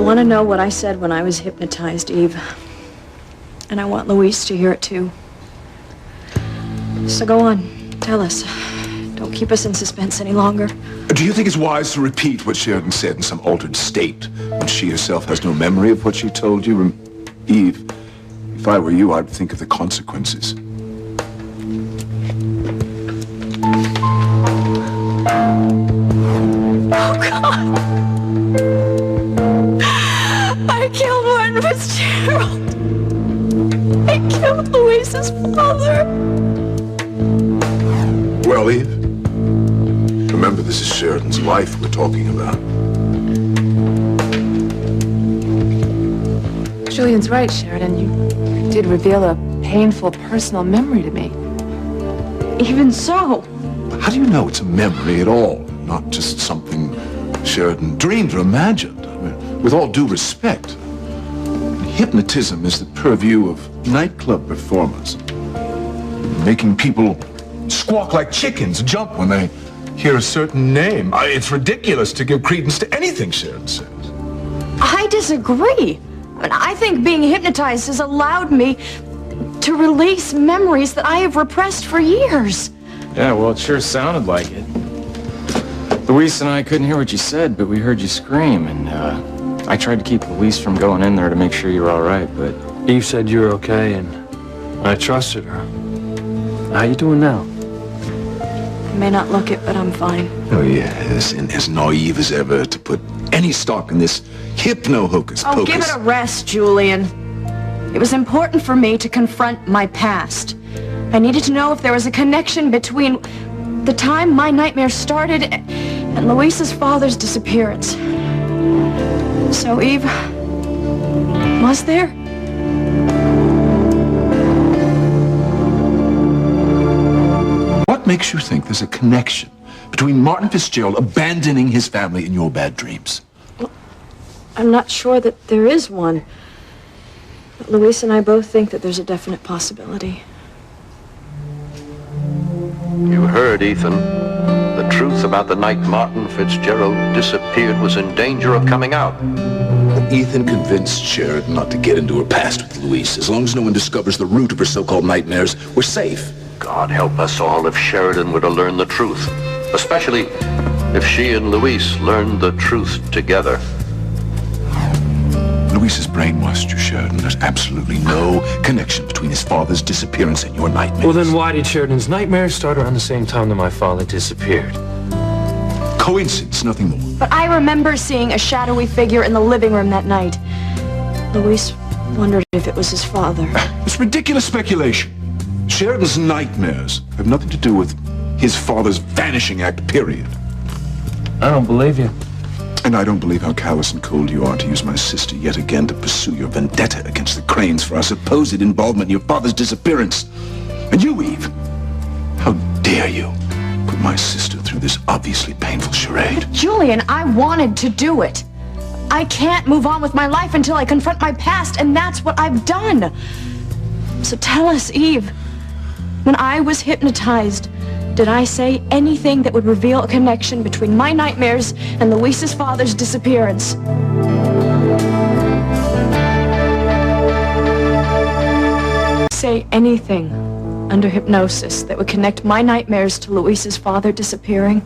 want to know what I said when I was hypnotized, Eve. And I want Louise to hear it too. So go on, tell us. Don't keep us in suspense any longer. Do you think it's wise to repeat what Sheridan said in some altered state when she herself has no memory of what she told you? Eve, if I were you, I'd think of the consequences. Oh, God. I killed Martin Fitzgerald. I killed Louise's father. Well, Eve, remember this is Sheridan's life we're talking about. Julian's right, Sheridan. You did reveal a painful personal memory to me. Even so. How do you know it's a memory at all, not just something Sheridan dreamed or imagined? I mean, with all due respect, hypnotism is the purview of nightclub performers, making people squawk like chickens, jump when they hear a certain name. It's ridiculous to give credence to anything Sheridan says. I disagree. I mean, I think being hypnotized has allowed me to release memories that I have repressed for years. Yeah, well, it sure sounded like it. Louise and I couldn't hear what you said, but we heard you scream, and I tried to keep Louise from going in there to make sure you were all right, but... Eve said you were okay, and I trusted her. How you doing now? I may not look it, but I'm fine. Oh, yes, and as naive as ever to put any stock in this hypno-hocus-pocus. Oh, give it a rest, Julian. It was important for me to confront my past. I needed to know if there was a connection between the time my nightmare started and Louise's father's disappearance. So, Eve, was there? What makes you think there's a connection between Martin Fitzgerald abandoning his family and your bad dreams? Well, I'm not sure that there is one. But Louise and I both think that there's a definite possibility. You heard, Ethan. The truth about the night Martin Fitzgerald disappeared was in danger of coming out. Ethan convinced Sheridan not to get into her past with Louise. As long as no one discovers the root of her so-called nightmares, we're safe. God help us all if Sheridan were to learn the truth. Especially if she and Louise learned the truth together. Louise has brainwashed you, Sheridan. There's absolutely no connection between his father's disappearance and your nightmares. Well, then why did Sheridan's nightmares start around the same time that my father disappeared? Coincidence, nothing more. But I remember seeing a shadowy figure in the living room that night. Louise wondered if it was his father. It's ridiculous speculation. Sheridan's nightmares have nothing to do with his father's vanishing act, period. I don't believe you. And I don't believe how callous and cold you are to use my sister yet again to pursue your vendetta against the Cranes for our supposed involvement in your father's disappearance. And you, Eve, how dare you put my sister through this obviously painful charade? Julian, I wanted to do it. I can't move on with my life until I confront my past, and that's what I've done. So tell us, Eve, when I was hypnotized, did I say anything that would reveal a connection between my nightmares and Louise's father's disappearance? Say anything under hypnosis that would connect my nightmares to Louise's father disappearing?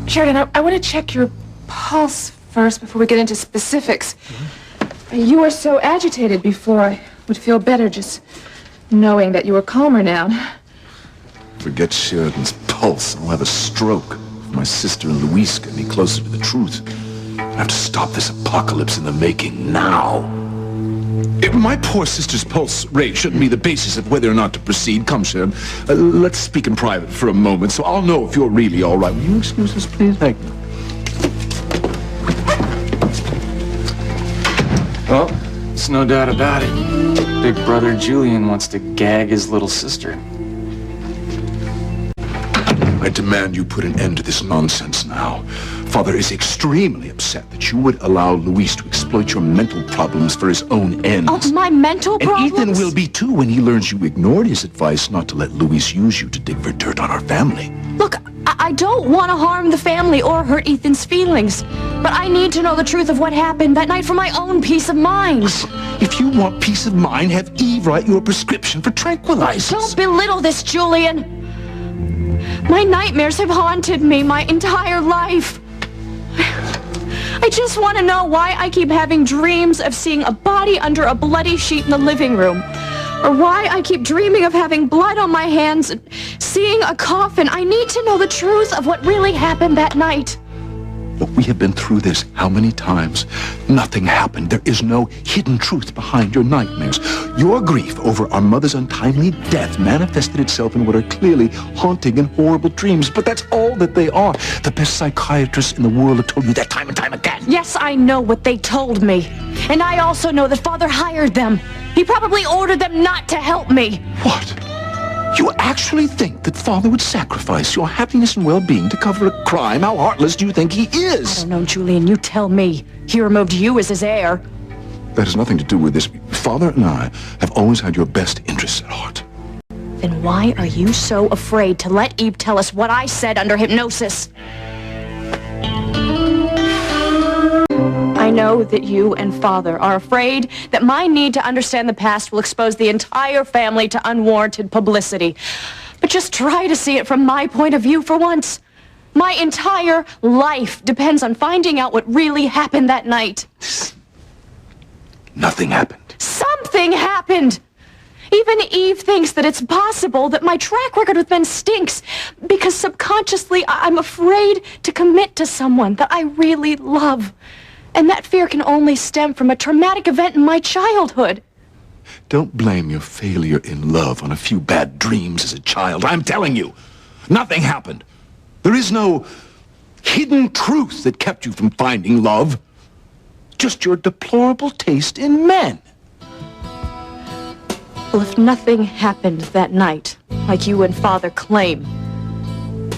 Sheridan, I want to check your pulse first before we get into specifics. You were so agitated before. I would feel better just knowing that you were calmer now. Forget Sheridan's pulse. I'll have a stroke. If my sister and Louise get me closer to the truth, I have to stop this apocalypse in the making now. My poor sister's pulse rate shouldn't be the basis of whether or not to proceed. Come, Sheridan. Let's speak in private for a moment, so I'll know if you're really all right. Will you excuse us, please? Thank you. Well, there's no doubt about it. Big brother Julian wants to gag his little sister. I demand you put an end to this nonsense now. Father is extremely upset that you would allow Louise to exploit your mental problems for his own ends. Oh, my mental problems? And Ethan will be too when he learns you ignored his advice not to let Louise use you to dig for dirt on our family. Look, I don't want to harm the family or hurt Ethan's feelings. But I need to know the truth of what happened that night for my own peace of mind. If you want peace of mind, have Eve write you a prescription for tranquilizers. Don't belittle this, Julian. My nightmares have haunted me my entire life. I just want to know why I keep having dreams of seeing a body under a bloody sheet in the living room. Or why I keep dreaming of having blood on my hands and seeing a coffin. I need to know the truth of what really happened that night. Look, we have been through this how many times? Nothing happened. There is no hidden truth behind your nightmares. Your grief over our mother's untimely death manifested itself in what are clearly haunting and horrible dreams. But that's all that they are. The best psychiatrists in the world have told you that time and time again. Yes, I know what they told me. And I also know that Father hired them. He probably ordered them not to help me. What? You actually think that Father would sacrifice your happiness and well-being to cover a crime? How heartless do you think he is? I don't know, Julian. You tell me. He removed you as his heir. That has nothing to do with this. Father and I have always had your best interests at heart. Then why are you so afraid to let Eve tell us what I said under hypnosis? I know that you and Father are afraid that my need to understand the past will expose the entire family to unwarranted publicity. But just try to see it from my point of view for once. My entire life depends on finding out what really happened that night. Nothing happened. Something happened! Even Eve thinks that it's possible that my track record with men stinks because subconsciously I'm afraid to commit to someone that I really love. And that fear can only stem from a traumatic event in my childhood. Don't blame your failure in love on a few bad dreams as a child. I'm telling you, nothing happened. There is no hidden truth that kept you from finding love. Just your deplorable taste in men. Well, if nothing happened that night, like you and Father claim,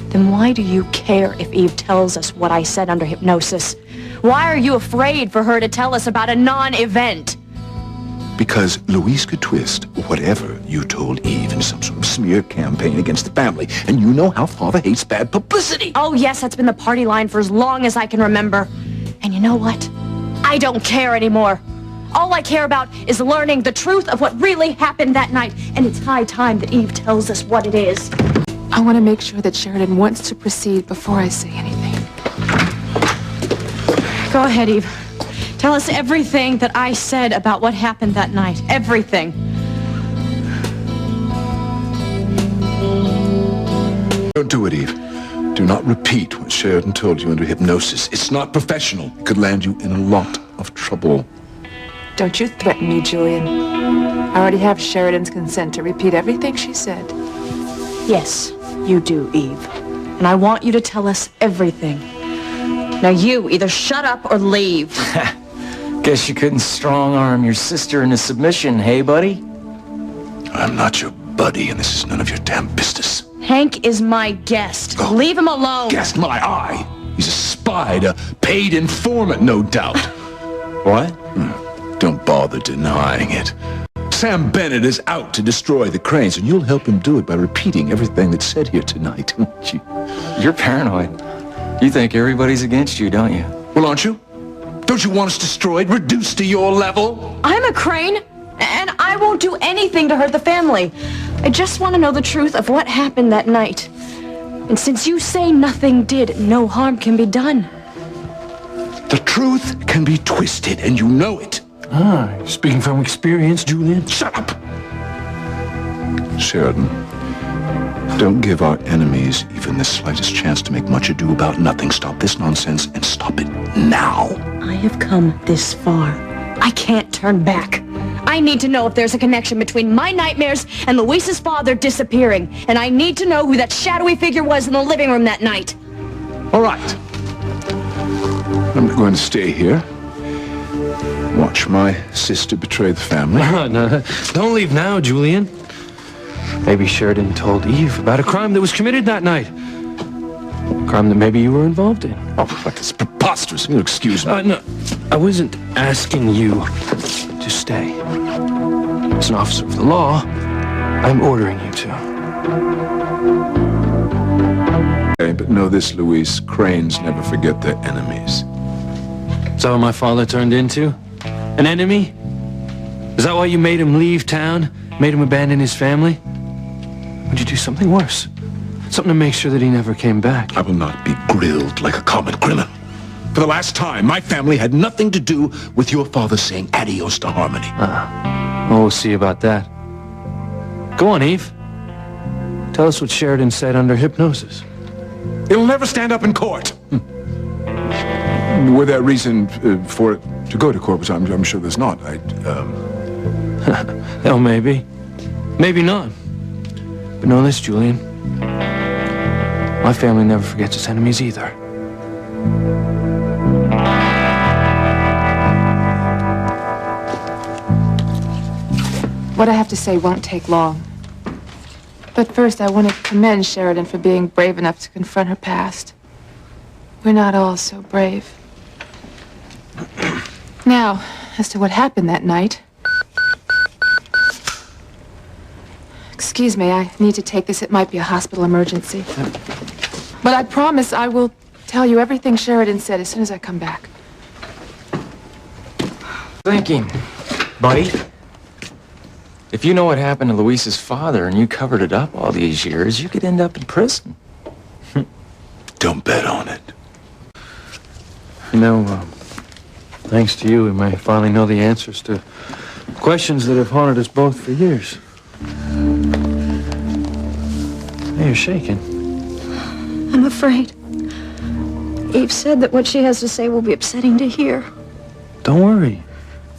then why do you care if Eve tells us what I said under hypnosis? Why are you afraid for her to tell us about a non-event? Because Louise could twist whatever you told Eve in some sort of smear campaign against the family. And you know how Father hates bad publicity. Oh, yes, that's been the party line for as long as I can remember. And you know what? I don't care anymore. All I care about is learning the truth of what really happened that night. And it's high time that Eve tells us what it is. I want to make sure that Sheridan wants to proceed before I say anything. Go ahead, Eve. Tell us everything that I said about what happened that night. Everything. Don't do it, Eve. Do not repeat what Sheridan told you under hypnosis. It's not professional. It could land you in a lot of trouble. Don't you threaten me, Julian. I already have Sheridan's consent to repeat everything she said. Yes, you do, Eve. And I want you to tell us everything. Now you either shut up or leave. Guess you couldn't strong-arm your sister into submission, hey, buddy? I'm not your buddy, and this is none of your damn business. Hank is my guest. Oh, leave him alone. Guest my eye. He's a spy, a paid informant, no doubt. What? Don't bother denying it. Sam Bennett is out to destroy the cranes, and you'll help him do it by repeating everything that's said here tonight. You're paranoid. You think everybody's against you, don't you? Well, aren't you? Don't you want us destroyed, reduced to your level? I'm a crane, and I won't do anything to hurt the family. I just want to know the truth of what happened that night. And since you say nothing did, no harm can be done. The truth can be twisted, and you know it. Ah, you're speaking from experience, Julian. Shut up! Sheridan, don't give our enemies even the slightest chance to make much ado about nothing. Stop this nonsense and stop it now. I have come this far. I can't turn back. I need to know if there's a connection between my nightmares and Luis's father disappearing. And I need to know who that shadowy figure was in the living room that night. All right. I'm going to stay here. Watch my sister betray the family. No, don't leave now, Julian. Maybe Sheridan told Eve about a crime that was committed that night. A crime that maybe you were involved in. Oh, that's preposterous. You'll excuse me. No, I wasn't asking you to stay. As an officer of the law, I'm ordering you to. Okay, but know this, Luis. Cranes never forget their enemies. Is that what my father turned into? An enemy? Is that why you made him leave town? Made him abandon his family? Would you do something worse? Something to make sure that he never came back? I will not be grilled like a common criminal. For the last time, my family had nothing to do with your father saying adios to Harmony. Oh, we'll see about that. Go on, Eve. Tell us what Sheridan said under hypnosis. It'll never stand up in court. Were there reason for it to go to court? Which I'm sure there's not. Hell, maybe. Maybe not. But know this, Julian. My family never forgets its enemies either. What I have to say won't take long. But first, I want to commend Sheridan for being brave enough to confront her past. We're not all so brave. Now, as to what happened that night. Excuse me, I need to take this. It might be a hospital emergency. But I promise I will tell you everything Sheridan said as soon as I come back. Thinking, buddy. If you know what happened to Luis's father and you covered it up all these years, you could end up in prison. Don't bet on it. You know, thanks to you, we may finally know the answers to questions that have haunted us both for years. Hey, you're shaking. I'm afraid. Eve said that what she has to say will be upsetting to hear. Don't worry.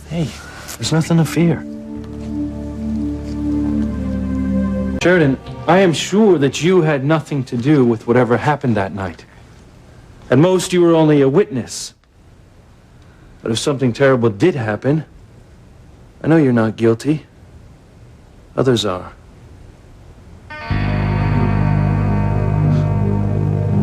Hey, there's nothing to fear. Sheridan, I am sure that you had nothing to do with whatever happened that night. At most, you were only a witness. But if something terrible did happen, I know you're not guilty. Others are.